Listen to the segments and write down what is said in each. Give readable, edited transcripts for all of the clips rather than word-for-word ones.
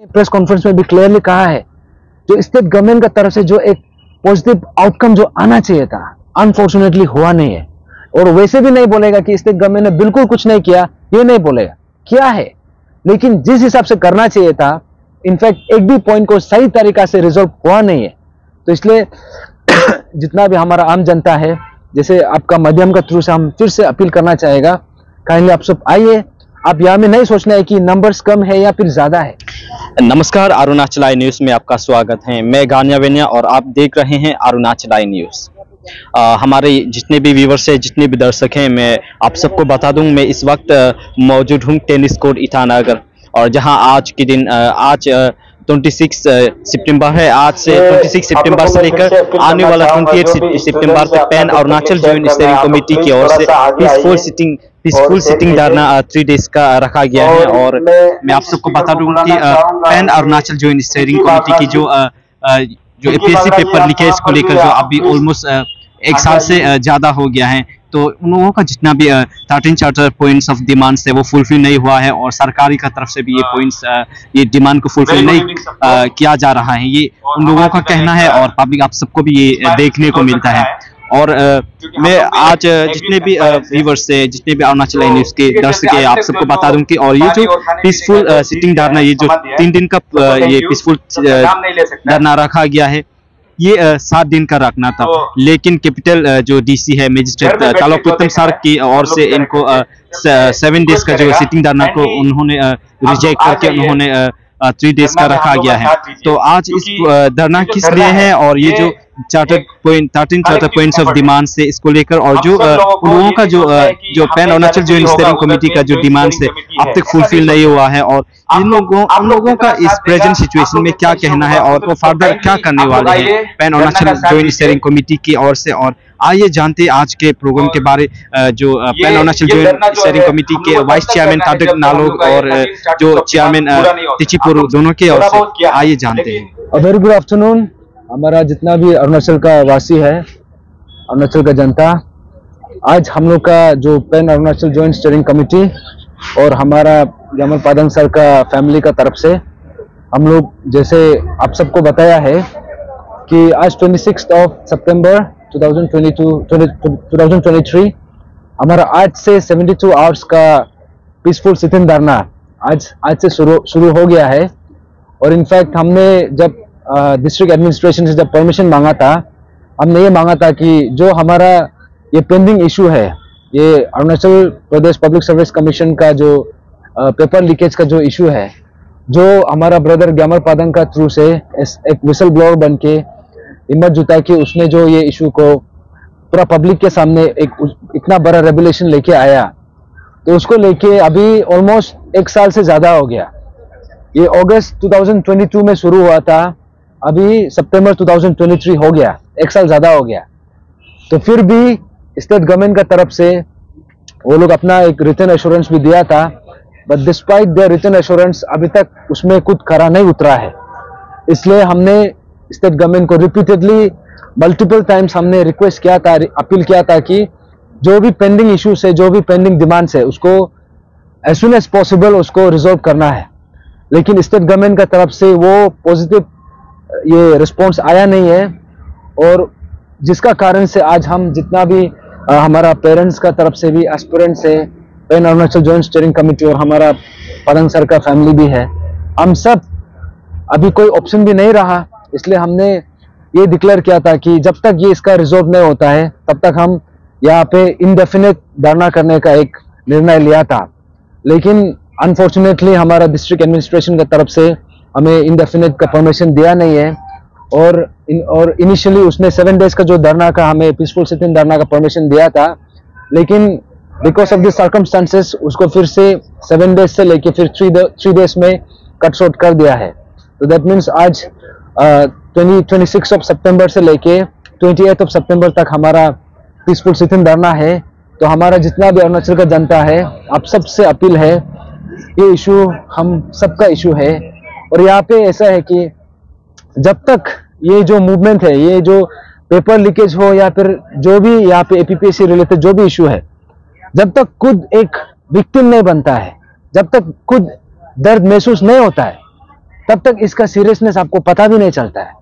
Press conference में भी clearly कहा है, जो स्टेट गवर्नमेंट का तरफ से जो एक पॉजिटिव आउटकम जो आना चाहिए था, अनफॉर्चुनेटली हुआ नहीं है। और वैसे भी नहीं बोलेगा कि स्टेट गवर्नमेंट ने बिल्कुल कुछ नहीं किया, ये नहीं बोलेगा, किया है, लेकिन जिस हिसाब से करना चाहिए था, इनफैक्ट एक भी पॉइंट को सही तरीका से रिजॉल्व हुआ नहीं है। तो इसलिए जितना भी हमारा आम जनता है, जैसे आपका माध्यम का थ्रू से हम फिर से अपील करना चाहेगा, काइंडली आप सब आइए। आप यहाँ में नहीं सोचना है कि नंबर्स कम है या फिर ज्यादा है। नमस्कार, अरुणाचल आई न्यूज में आपका स्वागत है। मैं गानिया वेनिया और आप देख रहे हैं अरुणाचल आई न्यूज। हमारे जितने भी व्यूवर्स हैं, जितने भी दर्शक हैं, मैं आप सबको बता दूं, मैं इस वक्त मौजूद हूं टेनिस कोर्ट ईटानगर, और जहां आज के दिन आज 26 सितंबर है। आज से 26 सितंबर से लेकर आने वाला 28 सितंबर तक pan Arunachal joint steering committee की ओर से पीसफुल सिटिंग धरना 3 डेज का रखा गया है। और मैं आप सबको बता दूं कि pan Arunachal joint steering committee की जो एपीएससी पेपर लीकेज को लेकर जो अभी ऑलमोस्ट 1 साल से ज्यादा हो गया है, तो उन लोगों का जितना भी 13 चार्टर पॉइंट्स ऑफ डिमांड्स है वो फुलफिल नहीं हुआ है, और सरकारी का तरफ से भी ये पॉइंट्स ये डिमांड को फुलफिल नहीं किया जा रहा है। ये उन लोगों का कहना है, और पब्लिक आप सबको भी ये देखने को मिलता है। और मैं आज जितने भी व्यूवर्स से, जितने भी अरुणाचल न्यूज के दर्शक है, आप सबको बता दूं कि और ये जो पीसफुल सिटिंग धरना, ये जो 3 दिन का ये पीसफुल धरना रखा गया है, ये 7 दिन का रखना था, लेकिन कैपिटल जो डीसी है मजिस्ट्रेट चालोपुतम सर की ओर से इनको 7 डेज का जो सिटिंग धरना को उन्होंने रिजेक्ट करके उन्होंने 3 डेज का रखा गया है। तो आज इस धरना किस लिए है, और ये जो 13 चार्टर पॉइंट्स ऑफ डिमांड से इसको लेकर, और जो उन लोगों का जो pan Arunachal joint steering committee का जो डिमांड है अब तक फुलफिल नहीं हुआ है, और उन लोगों का इस प्रेजेंट सिचुएशन में क्या कहना है, और वो फर्दर क्या करने वाले हैं pan Arunachal joint steering committee की ओर से। और आइए जानते आज के प्रोग्राम के बारे, जो pan Arunachal joint steering committee के वाइस चेयरमैन कादक नालोग और जो चेयरमैन तिचिपुर दोनों के ओर से, आइए जानते हैं। Very good afternoon. हमारा जितना भी अरुणाचल का वासी है, अरुणाचल का जनता, आज हम लोग का जो pan Arunachal joint steering committee और हमारा ग्यामर पादंग सर का फैमिली का तरफ से हम लोग, जैसे आप सबको बताया है कि आज 26 सितंबर 2023 हमारा आज से 72 आवर्स का पीसफुल सिटिंग धरना आज से शुरू हो गया है। और इनफैक्ट हमने जब डिस्ट्रिक्ट एडमिनिस्ट्रेशन से जब परमिशन मांगा था, हमने ये मांगा था कि जो हमारा ये पेंडिंग इशू है, ये Arunachal Pradesh public service commission का जो पेपर लीकेज का जो इशू है, जो हमारा ब्रदर ग्यामर पादंग का थ्रू से एक विसल ब्लोअर बन के हिम्मत जुटा के उसने जो ये इशू को पूरा पब्लिक के सामने एक इतना बड़ा रेगुलेशन लेके आया, तो उसको लेके अभी ऑलमोस्ट 1 साल से ज्यादा हो गया। ये अगस्त 2022 में शुरू हुआ था, अभी सितंबर 2023 हो गया, 1 साल ज्यादा हो गया। तो फिर भी स्टेट गवर्नमेंट का तरफ से वो लोग अपना एक रिटर्न एश्योरेंस भी दिया था, but despite the return assurance अभी तक उसमें कुछ खरा नहीं उतरा है। इसलिए हमने स्टेट गवर्नमेंट को रिपीटेडली मल्टीपल टाइम्स हमने रिक्वेस्ट किया था, अपील किया था कि जो भी पेंडिंग इश्यूज है, जो भी पेंडिंग डिमांड्स है, उसको एज सुन एज पॉसिबल उसको रिजॉल्व करना है। लेकिन स्टेट गवर्नमेंट का तरफ से वो पॉजिटिव ये रिस्पॉन्स आया नहीं है, और जिसका कारण से आज हम जितना भी हमारा पेरेंट्स का तरफ से भी एस्पिरेंट्स है, pan Arunachal joint steering committee और हमारा पादंग सर का फैमिली भी है, हम सब अभी कोई ऑप्शन भी नहीं रहा। इसलिए हमने ये डिक्लेयर किया था कि जब तक ये इसका रिजॉल्व नहीं होता है, तब तक हम यहाँ पे इनडेफिनेट धरना करने का एक निर्णय लिया था। लेकिन अनफॉर्चुनेटली हमारा डिस्ट्रिक्ट एडमिनिस्ट्रेशन की तरफ से हमें इनडेफिनेट का परमिशन दिया नहीं है, और इनिशियली उसने 7 डेज का जो धरना का, हमें पीसफुल सिटिंग धरना का परमिशन दिया था, लेकिन बिकॉज ऑफ द सर्कमस्टांसेस उसको फिर से 7 डेज से लेके फिर 3 डेज में कट शॉर्ट कर दिया है। तो दैट मीन्स आज 26 सितंबर से लेके 28 सितंबर तक हमारा पीसफुल सिटिंग धरना है। तो हमारा जितना भी अरुणाचल का जनता है, आप सबसे अपील है, ये इशू हम सबका इशू है। और यहाँ पे ऐसा है कि जब तक ये जो मूवमेंट है, ये जो पेपर लीकेज हो या फिर जो भी यहाँ पे एपीपीएससी रिलेटेड जो भी इशू है, जब तक खुद एक विक्टिम नहीं बनता है, जब तक खुद दर्द महसूस नहीं होता है, तब तक इसका सीरियसनेस आपको पता भी नहीं चलता है।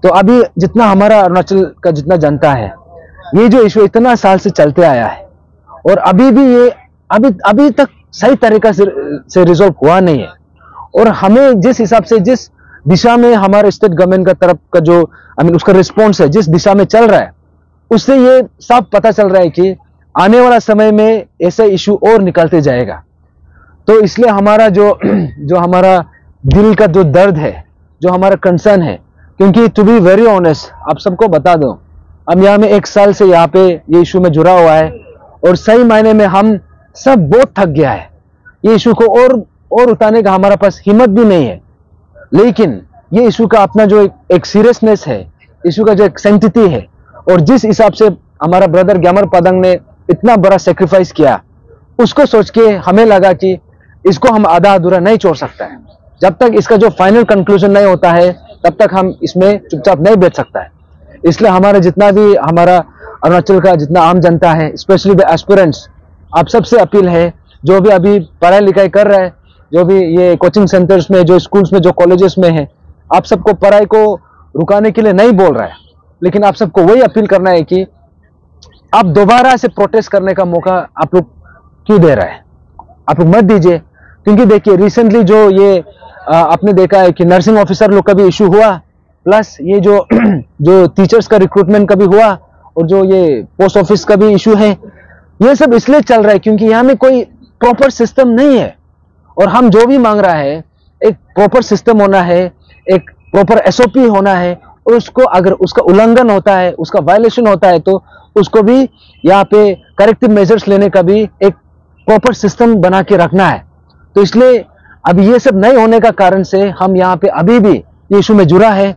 तो अभी जितना हमारा अरुणाचल का जितना जनता है, ये जो इशू इतना साल से चलते आया है और अभी भी ये अभी तक सही तरीका से रिजॉल्व हुआ नहीं है। और हमें जिस हिसाब से, जिस दिशा में हमारे स्टेट गवर्नमेंट का तरफ का जो उसका रिस्पॉन्स है, जिस दिशा में चल रहा है, उससे ये साफ पता चल रहा है कि आने वाला समय में ऐसा इशू और निकलते जाएगा। तो इसलिए हमारा जो हमारा दिल का जो दर्द है, जो हमारा कंसर्न है, क्योंकि टू बी वेरी ऑनेस्ट आप सबको बता दो, हम यहाँ में 1 साल से यहाँ पे ये इशू में जुड़ा हुआ है और सही मायने में हम सब बहुत थक गया है। ये इशू को और उतारने का हमारा पास हिम्मत भी नहीं है। लेकिन ये इशू का अपना जो एक सीरियसनेस है, इशू का जो एक सेंसिटिविटी है, और जिस हिसाब से हमारा ब्रदर ग्यामर पादंग ने इतना बड़ा सेक्रीफाइस किया, उसको सोच के हमें लगा कि इसको हम आधा अधूरा नहीं छोड़ सकता है। जब तक इसका जो फाइनल कंक्लूजन नहीं होता है तब तक हम इसमें चुपचाप नहीं बैठ सकता है। इसलिए हमारा जितना भी हमारा अरुणाचल का जितना आम जनता है, स्पेशली द एस्पिरेंट्स, आप सबसे अपील है, जो भी अभी पढ़ाई लिखाई कर रहा है, जो भी ये कोचिंग सेंटर्स में, जो स्कूल्स में, जो कॉलेजेस में है, आप सबको पढ़ाई को रुकाने के लिए नहीं बोल रहा है, लेकिन आप सबको वही अपील करना है कि आप दोबारा से प्रोटेस्ट करने का मौका आप लोग क्यों दे रहा है, आप लोग मत दीजिए। क्योंकि देखिए रिसेंटली जो ये आपने देखा है कि नर्सिंग ऑफिसर लोग का भी इशू हुआ, प्लस ये जो टीचर्स का रिक्रूटमेंट का भी हुआ, और जो ये पोस्ट ऑफिस का भी इशू है, ये सब इसलिए चल रहा है क्योंकि यहाँ में कोई प्रॉपर सिस्टम नहीं है। और हम जो भी मांग रहा है, एक प्रॉपर सिस्टम होना है, एक प्रॉपर एसओपी होना है, और उसको अगर उसका उल्लंघन होता है, उसका वायलेशन होता है, तो उसको भी यहाँ पे करेक्टिव मेजर्स लेने का भी एक प्रॉपर सिस्टम बना के रखना है। तो इसलिए अभी ये सब नहीं होने का कारण से हम यहाँ पे अभी भी ये इशू में जुड़ा है।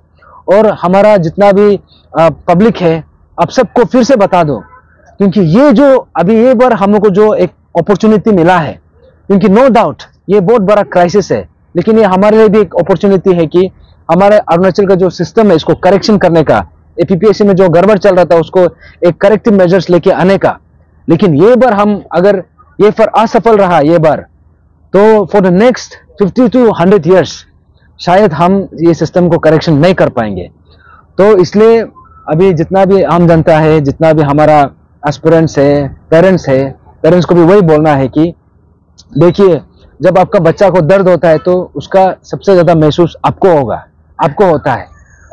और हमारा जितना भी पब्लिक है, आप सबको फिर से बता दो, क्योंकि ये जो अभी ये बार हम लोग को जो एक अपॉर्चुनिटी मिला है, क्योंकि नो डाउट ये बहुत बड़ा क्राइसिस है, लेकिन ये हमारे लिए भी एक अपॉर्चुनिटी है कि हमारे अरुणाचल का जो सिस्टम है इसको करेक्शन करने का, एपीपीएससी में जो गड़बड़ चल रहा था उसको एक करेक्टिव मेजर्स लेके आने का। लेकिन ये बार हम अगर ये पर असफल रहा ये बार, तो for the next 50 to 100 years शायद हम ये सिस्टम को करेक्शन नहीं कर पाएंगे। तो इसलिए अभी जितना भी आम जनता है, जितना भी हमारा एस्पिरेंट्स है, पेरेंट्स को भी वही बोलना है कि देखिए, जब आपका बच्चा को दर्द होता है तो उसका सबसे ज्यादा महसूस आपको होता है।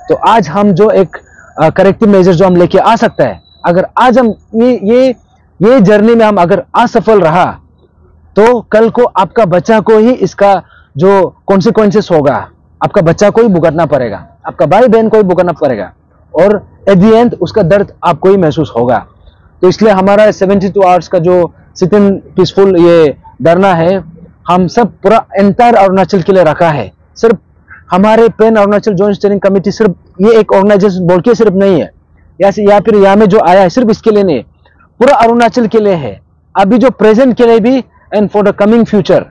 तो आज हम जो एक करेक्टिव मेजर जो हम लेके आ सकता है, अगर आज हम ये जर्नी में हम अगर असफल रहा, तो कल को आपका बच्चा को ही इसका जो कॉन्सिक्वेंसेस होगा, आपका बच्चा को ही भुगतना पड़ेगा, आपका भाई बहन को ही भुगतना पड़ेगा, और एट द एंड उसका दर्द आपको ही महसूस होगा। तो इसलिए हमारा 72 आवर्स का जो सिट इन पीसफुल ये धरना है, हम सब पूरा एंटायर अरुणाचल के लिए रखा है। सिर्फ हमारे pan Arunachal joint steering committee सिर्फ ये एक ऑर्गेनाइजेशन बोल के सिर्फ नहीं है, या फिर यहाँ में जो आया है सिर्फ इसके लिए नहीं, पूरा अरुणाचल के लिए है, अभी जो प्रेजेंट के लिए भी and for the coming future.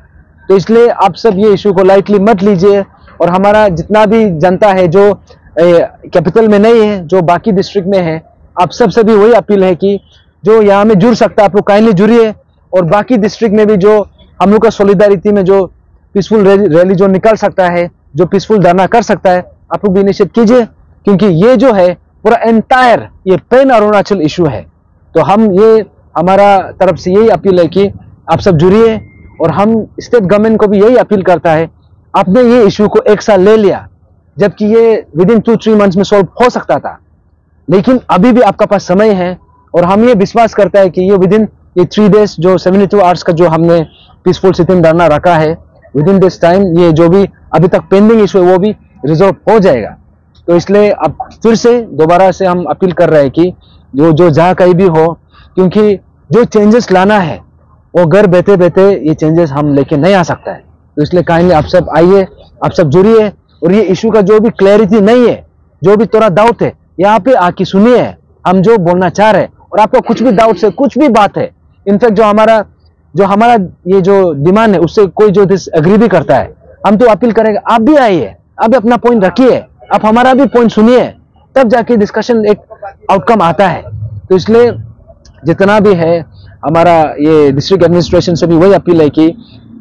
तो इसलिए आप सब ये इशू को लाइटली मत लीजिए। और हमारा जितना भी जनता है जो कैपिटल में नहीं है, जो बाकी डिस्ट्रिक्ट में है, आप सब से भी वही अपील है कि जो यहाँ में जुड़ सकता है आप लोग काइंडली जुड़िए, और बाकी डिस्ट्रिक्ट में भी जो हम लोग का सॉलिडारिटी में जो पीसफुल रैली जो निकाल सकता है, जो पीसफुल धरना कर सकता है, आप लोग भी इनिशिएट कीजिए, क्योंकि ये जो है पूरा एंटायर ये पेन अरुणाचल इशू है। तो हम ये हमारा तरफ से यही अपील है कि आप सब जुड़िए, और हम स्टेट गवर्नमेंट को भी यही अपील करता है, आपने ये इशू को 1 साल ले लिया, जबकि ये विदिन 2-3 मंथ्स में सॉल्व हो सकता था, लेकिन अभी भी आपका पास समय है। और हम ये विश्वास करता है कि ये विदिन ये 3 days जो 72 आवर्स का जो हमने पीसफुल सिट इन धरना रखा है, विदिन दिस टाइम ये जो भी अभी तक पेंडिंग इशू है वो भी रिजॉल्व हो जाएगा। तो इसलिए अब फिर से दोबारा से हम अपील कर रहे हैं कि जो जहाँ कहीं भी हो, क्योंकि जो चेंजेस लाना है वो घर बैठे बैठे ये चेंजेस हम लेके नहीं आ सकता है। तो इसलिए काइंडली आप सब आइए, आप सब जुड़िए, और ये इशू का जो भी क्लैरिटी नहीं है, जो भी थोड़ा डाउट है, यहाँ पे आके सुनिए हम जो बोलना चाह रहे हैं। और आपको कुछ भी डाउट है, कुछ भी बात है, इनफैक्ट जो हमारा ये जो डिमांड है उससे कोई जो एग्री भी करता है, हम तो अपील करेंगे आप भी आइए, आप भी अपना पॉइंट रखिए, आप हमारा भी पॉइंट सुनिए, तब जाके डिस्कशन एक आउटकम आता है। तो इसलिए जितना भी है हमारा ये डिस्ट्रिक्ट एडमिनिस्ट्रेशन से भी वही अपील है कि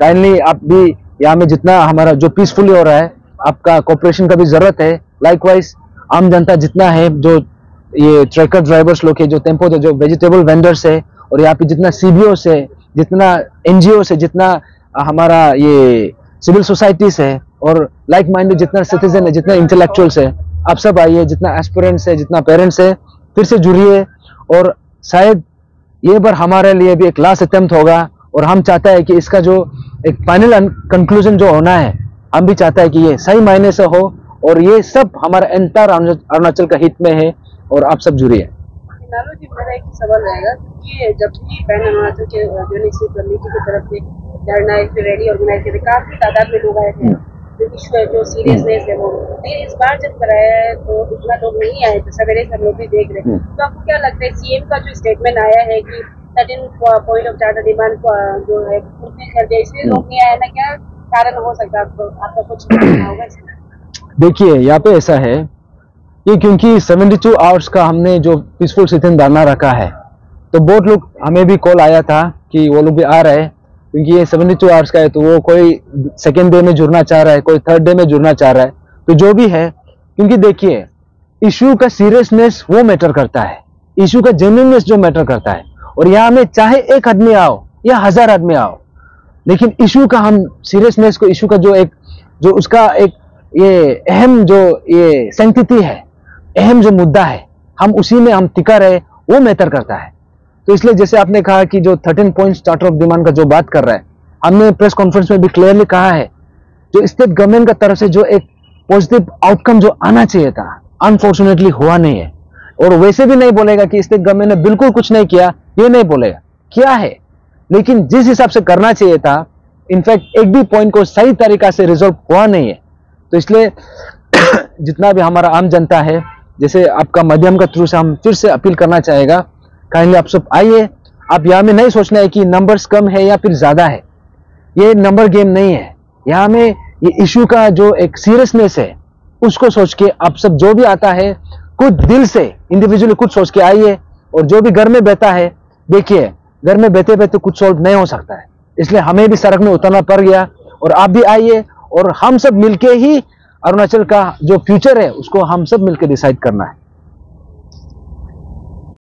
काइंडली आप भी यहाँ में जितना हमारा जो पीसफुली हो रहा है, आपका कोऑपरेशन का भी जरूरत है। लाइकवाइज आम जनता जितना है, जो ये ट्रैकर ड्राइवर्स लोग है, जो टेम्पो, जो वेजिटेबल वेंडर्स है, और यहाँ पे जितना सीबीओ से, जितना एनजीओ से, जितना हमारा ये सिविल सोसाइटीज है, और लाइक माइंडेड जितना सिटीजन है, जितना इंटेलेक्चुअल्स है, आप सब आइए, जितना एस्पिरेंट्स है, जितना पेरेंट्स है, फिर से जुड़िए। और शायद ये बार हमारे लिए भी एक लास्ट अटेम्प्ट होगा, और हम चाहता है कि इसका जो एक फाइनल कंक्लूजन जो होना है, हम भी चाहता है कि ये सही मायने से हो, और ये सब हमारा एंटायर अरुणाचल का हित में है, और आप सब जुड़िए। नालो जी, मेरा एक सवाल रहेगा कि जब भी पैन अरुणाचल के यूनिवर्सिटी कमेटी की तरफ से धरना रैली ऑर्गेनाइज किया, काफी तादाद में लोग आए थे। इशू है जो सीरियसनेस है वो, लेकिन इस बार जब कराया है तो इतना लोग नहीं आए थे, सवेरे से हम लोग भी देख रहे हैं। तो आपको क्या लगता है, सीएम का जो स्टेटमेंट आया है कि 13 पॉइंट ऑफ चार्टर डिमांड जो है फुलफिल कर दिया, इसलिए लोग नहीं आए ना, क्या कारण हो सकता है? आपका कुछ होगा इसमें? देखिए, यहाँ पे ऐसा है कि क्योंकि 72 आवर्स का हमने जो पीसफुल सिटिंग धरना रखा है, तो बहुत लोग, हमें भी कॉल आया था कि वो लोग भी आ रहे हैं, क्योंकि ये 72 आवर्स का है, तो वो कोई सेकेंड डे में जुड़ना चाह रहा है, कोई थर्ड डे में जुड़ना चाह रहा है, तो जो भी है। क्योंकि देखिए, इशू का सीरियसनेस वो मैटर करता है, इशू का जेन्युइननेस जो मैटर करता है। और यहाँ में चाहे एक आदमी आओ या 1000 आदमी आओ, लेकिन इशू का हम सीरियसनेस को, इशू का जो उसका एक ये अहम जो ये सेंसिटिव है, अहम जो मुद्दा है, हम उसी में हम टिका रहे, वो मैटर करता है। तो इसलिए जैसे आपने कहा कि जो 13 पॉइंट चार्टर ऑफ डिमांड का जो बात कर रहा है, हमने प्रेस कॉन्फ्रेंस में भी क्लियरली कहा है, जो स्टेट गवर्नमेंट का तरफ से जो एक पॉजिटिव आउटकम जो आना चाहिए था, अनफॉर्चुनेटली हुआ नहीं है। और वैसे भी नहीं बोलेगा कि स्टेट गवर्नमेंट ने बिल्कुल कुछ नहीं किया, ये नहीं बोलेगा, किया है, लेकिन जिस हिसाब से करना चाहिए था, इनफैक्ट एक भी पॉइंट को सही तरीका से रिजोल्व हुआ नहीं है। तो इसलिए जितना भी हमारा आम जनता है, जैसे आपका माध्यम का थ्रू से हम फिर से अपील करना चाहेगा, काइंडली आप सब आइए। आप यहाँ में नहीं सोचना है कि नंबर्स कम है या फिर ज्यादा है, ये नंबर गेम नहीं है। यहाँ में ये इशू का जो एक सीरियसनेस है, उसको सोच के आप सब जो भी आता है, खुद दिल से इंडिविजुअली खुद सोच के आइए। और जो भी घर में बैठा है, देखिए घर में बैठे बैठे कुछ सॉल्व नहीं हो सकता है, इसलिए हमें भी सड़क में उतरना पड़ गया। और आप भी आइए, और हम सब मिलके ही अरुणाचल का जो फ्यूचर है उसको हम सब मिलकर डिसाइड करना है।